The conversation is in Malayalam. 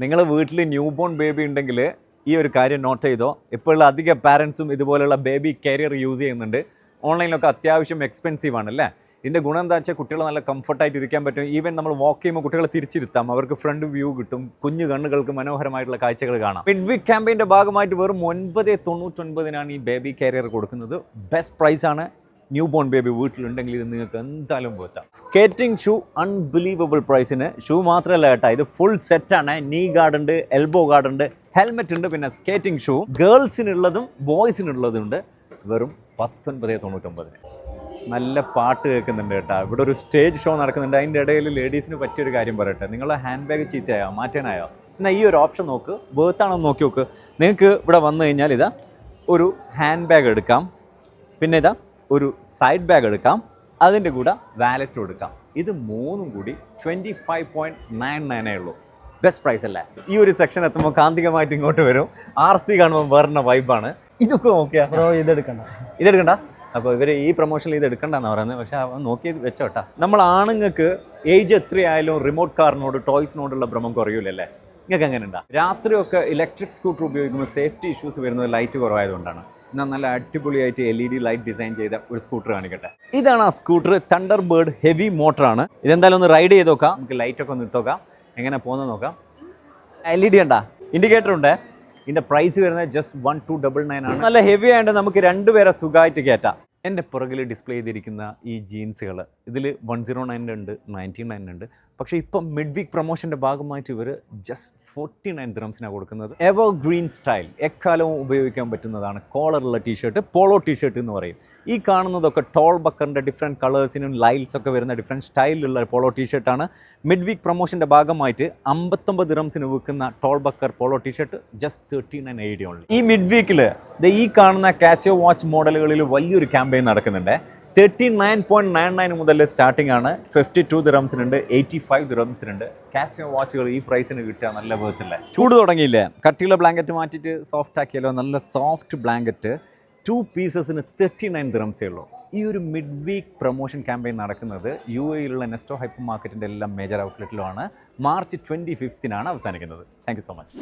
നിങ്ങൾ വീട്ടിൽ ന്യൂ ബോൺ ബേബി ഉണ്ടെങ്കിൽ ഈ ഒരു കാര്യം നോട്ട് ചെയ്തോ. ഇപ്പോഴുള്ള അധിക പാരൻസും ഇതുപോലുള്ള ബേബി കാരിയർ യൂസ് ചെയ്യുന്നുണ്ട്. ഓൺലൈനിലൊക്കെ അത്യാവശ്യം എക്സ്പെൻസീവ് ആണല്ലേ. ഇതിൻ്റെ ഗുണം എന്താ വെച്ചാൽ കുട്ടികൾ നല്ല കംഫർട്ടായിട്ട് ഇരിക്കാൻ പറ്റും. ഈവൻ നമ്മൾ വാക്ക് ചെയ്യുമ്പോൾ കുട്ടികളെ തിരിച്ചിരുത്താം, അവർക്ക് ഫ്രണ്ട് വ്യൂ കിട്ടും, കുഞ്ഞു കണ്ണുകൾക്ക് മനോഹരമായിട്ടുള്ള കാഴ്ചകൾ കാണാം. മിഡ്വീക്ക് ക്യാമ്പയിൻ്റെ ഭാഗമായിട്ട് വെറും 999 ഈ ബേബി കാരിയർ കൊടുക്കുന്നത്. ബെസ്റ്റ് പ്രൈസാണ്. ന്യൂ ബോൺ ബേബി വീട്ടിലുണ്ടെങ്കിൽ ഇത് നിങ്ങൾക്ക് എന്തായാലും പോറ്റാം. സ്കേറ്റിംഗ് ഷൂ അൺബിലീവബിൾ പ്രൈസിന്. ഷൂ മാത്രമല്ല കേട്ടോ, ഇത് ഫുൾ സെറ്റാണ്. നീ ഗാർഡ് ഉണ്ട്, എൽബോ ഗാർഡ് ഉണ്ട്, ഹെൽമെറ്റ് ഉണ്ട്, പിന്നെ സ്കേറ്റിംഗ് ഷൂ ഗേൾസിനുള്ളതും ബോയ്സിനുള്ളതും ഉണ്ട്. വെറും 1999. നല്ല പാട്ട് കേൾക്കുന്നുണ്ട് കേട്ടോ. ഇവിടെ ഒരു സ്റ്റേജ് ഷോ നടക്കുന്നുണ്ട്. അതിൻ്റെ ഇടയിൽ ലേഡീസിന് പറ്റിയൊരു കാര്യം പറയട്ടെ. നിങ്ങളുടെ ഹാൻഡ് ബാഗ് ചീത്തയായോ, മാറ്റാനായോ? എന്നാൽ ഈ ഒരു ഓപ്ഷൻ നോക്ക്, ബേർത്താണോ നോക്കി നോക്ക്. നിങ്ങൾക്ക് ഇവിടെ വന്നു കഴിഞ്ഞാൽ ഇതാ ഒരു ഹാൻഡ് ബാഗ് എടുക്കാം, പിന്നെ ഇതാ ഒരു സൈഡ് ബാഗ് എടുക്കാം, അതിൻ്റെ കൂടെ വാലറ്റും എടുക്കാം. ഇത് മൂന്നും കൂടി 25.99 ഉള്ളൂ. ബെസ്റ്റ് പ്രൈസ് അല്ലേ? ഈ ഒരു സെക്ഷൻ എത്തുമ്പോൾ കാന്തികമായിട്ട് ഇങ്ങോട്ട് വരും. RC കാണുമ്പോൾ വേറെ വൈബാണ്. ഇതൊക്കെ നോക്കിയാ ഇതെടുക്കണ്ട. അപ്പോൾ ഇവർ ഈ പ്രൊമോഷനിൽ ഇത് എടുക്കണ്ടെന്നാണ് പറയുന്നത്. പക്ഷേ അവൻ നോക്കി വെച്ചോട്ടാ. നമ്മൾ ആണുങ്ങൾക്ക് ഏജ് എത്രയായാലും റിമോട്ട് കാറിനോട് ടോയ്സിനോടുള്ള ഭ്രമം കുറയൂലല്ലേ? നിങ്ങൾക്ക് അങ്ങനെ ഉണ്ടാ? രാത്രിയൊക്കെ ഇലക്ട്രിക് സ്കൂട്ടർ ഉപയോഗിക്കുമ്പോൾ സേഫ്റ്റി ഇഷ്യൂസ് വരുന്നത് ലൈറ്റ് കുറവായതുകൊണ്ടാണ്. എന്നാൽ നല്ല അടിപൊളിയായിട്ട് LED ലൈറ്റ് ഡിസൈൻ ചെയ്ത ഒരു സ്കൂട്ടർ കാണിക്കട്ടെ. ഇതാണ് ആ സ്കൂട്ടർ. തണ്ടർ ബേർഡ് ഹെവി മോട്ടറാണ്. ഇതെന്തായാലും ഒന്ന് റൈഡ് ചെയ്ത് നോക്കാം. നമുക്ക് ലൈറ്റൊക്കെ ഒന്ന് ഇട്ടോക്കാം, എങ്ങനെ പോകുന്നത് നോക്കാം. LED ഉണ്ടാ, ഇൻഡിക്കേറ്റർ ഉണ്ട്. ഇതിൻ്റെ പ്രൈസ് വരുന്നത് ജസ്റ്റ് 1299 ആണ്. നല്ല ഹെവി ആയതുകൊണ്ട് നമുക്ക് രണ്ടുപേരെ സുഖമായിട്ട് കയറ്റാം. എൻ്റെ പുറകിൽ ഡിസ്പ്ലേ ചെയ്തിരിക്കുന്ന ഈ ജീൻസുകൾ ഇതിൽ 109 ഉണ്ട്, 99 ഉണ്ട്. പക്ഷേ ഇപ്പം മിഡ് വീക്ക് പ്രൊമോഷൻ്റെ ഭാഗമായിട്ട് ഇവർ ജസ്റ്റ് 49 ദിറംസിനാണ് കൊടുക്കുന്നത്. എവർ ഗ്രീൻ സ്റ്റൈൽ, എക്കാലവും ഉപയോഗിക്കാൻ പറ്റുന്നതാണ്. കോളറുള്ള ടീഷർട്ട്, പോളോ ടീഷർട്ട് എന്ന് പറയും. ഈ കാണുന്നതൊക്കെ ടോൾ ബക്കറിൻ്റെ ഡിഫറെൻറ്റ് കളേഴ്സിനും ലൈൽസ് ഒക്കെ വരുന്ന ഡിഫറെൻറ്റ് സ്റ്റൈലിലുള്ള പോളോ ടീഷർട്ടാണ്. മിഡ് വീക്ക് പ്രൊമോഷൻ്റെ ഭാഗമായിട്ട് 59 ദിറംസിന് വിൽക്കുന്ന ടോൾ ബക്കർ പോളോ ടീഷർട്ട് ജസ്റ്റ് 39.80 ഉള്ളൂ. ഈ മിഡ് വീക്കിൽ ഈ കാണുന്ന കാസിയോ വാച്ച് മോഡലുകളിൽ വലിയൊരു ക്യാമ്പയിൻ നടക്കുന്നുണ്ട്. 39.99 മുതൽ സ്റ്റാർട്ടിംഗ് ആണ്. 52 ദിറംസിനുണ്ട്, 85 ദിറംസിനുണ്ട്. കാസിയോ വാച്ചുകൾ ഈ പ്രൈസിന് കിട്ടുക നല്ല വേർത്തില്ല. ചൂട് തുടങ്ങിയില്ലേ? കട്ടിയുള്ള ബ്ലാങ്കറ്റ് മാറ്റിയിട്ട് സോഫ്റ്റ് ആക്കിയല്ലോ. നല്ല സോഫ്റ്റ് ബ്ലാങ്കറ്റ് 2 പീസസിന് 39 ദിറംസേ ഉള്ളൂ. ഈ ഒരു മിഡ് വീക്ക് പ്രൊമോഷൻ ക്യാമ്പയിൻ നടക്കുന്നത് UAEയിലുള്ള നെസ്റ്റോ ഹൈപ്പർ മാർക്കറ്റിൻ്റെ എല്ലാം മേജർ ഔട്ട്ലെറ്റിലുമാണ്. മാർച്ച് 25 അവസാനിക്കുന്നത്. Thank you so much.